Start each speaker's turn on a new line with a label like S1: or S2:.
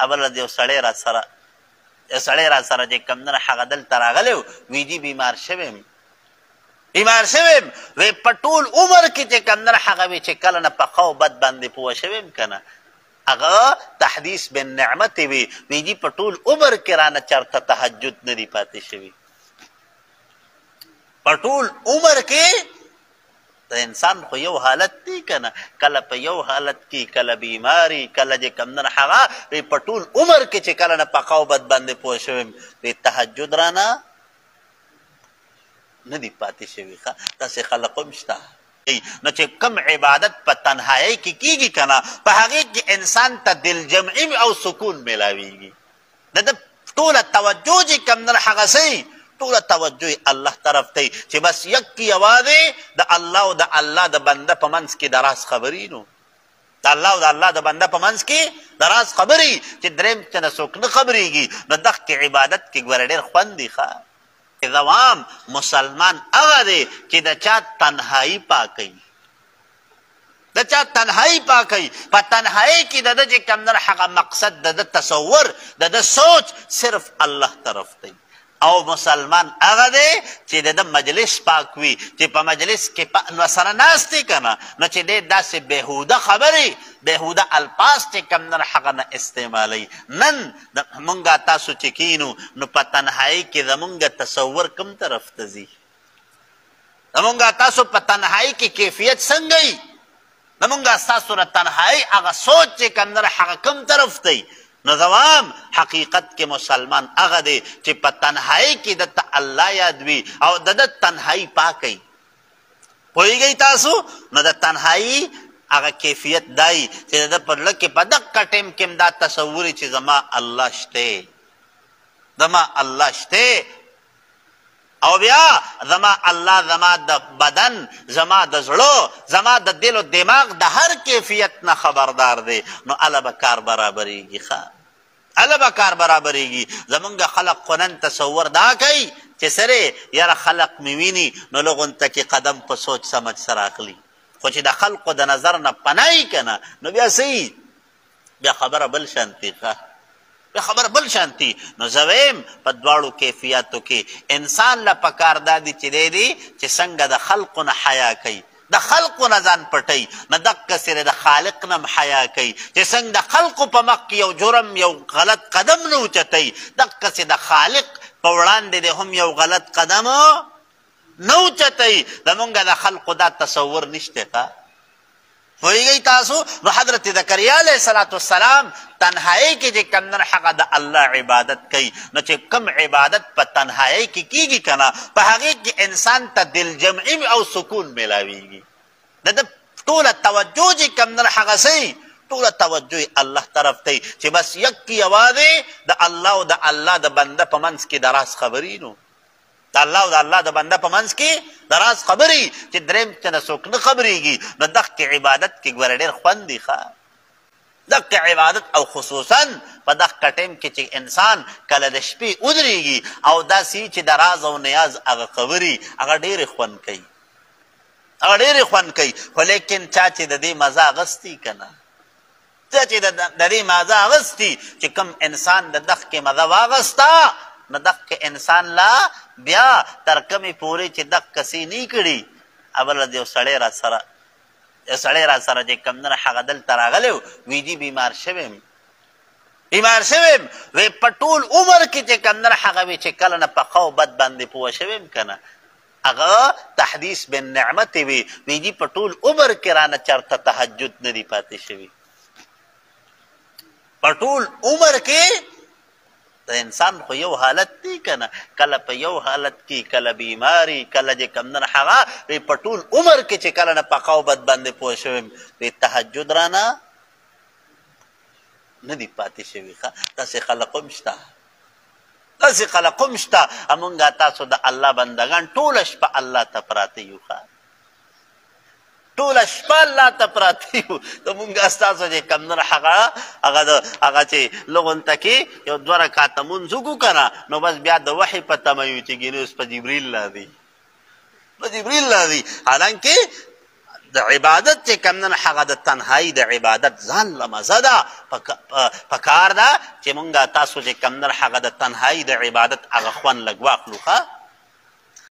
S1: اوله د یو سړی را سره چې کوم نه هغه دلته راغلی وی جي بیمار شویم وی په ټول عمر کې چې کوم نه هغه وی چې کله نه په ښه او بد باندې پوه شویم که نه هغه تحدیث بن نعمت وی جي په ټول عمر کې رانه چرته تهجد نه دی پاتې شوي په ټول عمر کې د انسان خو یو حالت دی که نه کله په یو حالت کې کله بیماري کله چې کوم نه هغه وی په ټول عمر کې چې کله نه په ښه او بد باندې پوه شویم وی تهجد رانه نه دی پاتې شوي ښه داسې خلق هم شته نو چې کم عبادت په تنهایی کې کیږي که نه په هغې کې انسان ته دل جمعي او سکون میلاویږي د ده ټوله توجه چې کم نه هغه صحیح ټوله توجه الله طرف ته چې بس یک یوازې د الله او د الله د بنده په منځ کې د راز خبرې نو د الله او د الله د بنده په منځ کې د راز خبرې چې درېیم څه نه څوک نه خبرېږي نو دغه عبادت کې ګوره ډېر خوند دی ښه دوام مسلمان هغه دی چې د چا تنهایی پاکوي د چا تنهایی پاکوي په تنهایی کې د ده چې کوم نه هغه مقصد د ده تصور د ده سوچ صرف الله طرف دی او مسلمان هغه دی چې د ده مجلس پاک وي چې په مجلس کې سره ناست دی که نه نو چې دی داسې بېهوده خبرې بېهوده الفاظ چې کوم نه هغه نه استعمالوي نن مونږ تاسو چې کینو نو په تنهایی کې زمونږ تصور کوم طرف ته ځي زمونږ تاسو په تنهایی کې کیفیت څنګه وي زمونږ ستاسو د تنهایی هغه سوچ چې کوم نه هغه کوم طرف دی نو دوام حقیقت کې مسلمان هغه دی چې په تنهایی کې دته الله یاد وي او د ده تنهایی پاکوي پوهېږئ تاسو نو د تنهایی هغه کیفیت دای چې د ده په زړه کې په دقه ټیم کې هم دا تصور چې زما الله شته او بیا زما الله زما د بدن زما د زړه زما د دل او دماغ د هر کیفیت نه خبردار دی نو هله به کار برابرېږي ښه هله به کار برابرېږي زمونږ خلق خو نن تصور دا کوي چې سرې یاره خلق مې ویني نو لغونته کې قدم په سوچ سمج سره اخلي خو چې د خلقو د نظر نه پناه که نه نو بیا صحیح بیا خبره بل شانتي ښه بیا خبره بل شانتي نو زه وایم په دواړو کیفیاتو کې انسان له پکار دا دي چې دی چې څنګه د خلقو نه حیا کوي د خلقو نه ځان پټوي نه دقسې د خالق نه هم حیا کوي چې څنګه د خلقو په مخ کې یو جرم یو غلط قدم نه اوچتوي دقسې د خالق په وړاندې د هم یو غلط قدم نه اوچتوي زمونږ د خلقو دا تصور نشته ښه پوهېږئ تاسو نو حضرت زکریا علیه السلام تنهایی کې چې کوم نه هغه د الله عبادت کوي نو چې کوم عبادت په تنهایی کې کیږي که نه په هغې کې انسان ته دل جمعي او سکون میلاویږي د ده ټوله توجه چې کوم نه هغه صحیح ټوله توجه الله طرف ته چې بس یک یوازې د الله او د الله د بنده په منځ کې د راز خبرې نو د الله او د الله د بنده په منځ کې د راز خبرې چې درېیم څه نه څوک نه خبرېږي نو دغه عبادت کې ګوره ډېر خوند دی ښه دغه عبادت او خصوصا په دغه ټیم کې چې انسان کله د شپې ودرېږي او داسې چې د راز او نیاز هغه خبرې هغه ډېرې خوند کوي خو لیکن چا چې د دې مزه اخیستي که نه چا چې د دې مزه اخیستي چې کوم انسان د دغه کې مزه واخیسته نو دغه انسان لا بیا تر کومې پورې چې دغه کسې نه کړي اوله د یو سړی را سره چې کوم نه هغه دلته راغلی وی جي بیمار شویم وی په ټول عمر کې چې کوم نه هغه وی چې کله نه په ښه او بد باندې پوه شویم که نه هغه تحدیث بن نعمت وی جي په ټول عمر کې رانه چرته تهجد نه دی پاتې شوي په ټول عمر کې د انسان خو یو حالت دی که نه کله په یو حالت کې کله بیماري کله چې کوم نه هغه وی په ټول عمر کې چې کله نه په ښه او بد باندې پوه شویم وی تهجد رانه نه دی پاتې شوي ښه داسې خلق هم شته همونږ تاسو د الله بندګان ټوله شپه الله ته پراته یو ښه ټوله شپه الله ته پراته یو زمونږ ستاسو چې کوم نه هغه چې لغونته کې یو 2 رکعته مونځ وکړو که نه نو بس بیا د وحي په تمه یو چې ګینې اوس په جبریل راځي حالانکې د عبادت چې کمدن هغه د تنهایی د عبادت ځان له مزه ده پکار ده چې مونږ تاسو چې کمدن هغه د تنهایی د عبادت هغه خوند لږ واخلو ښه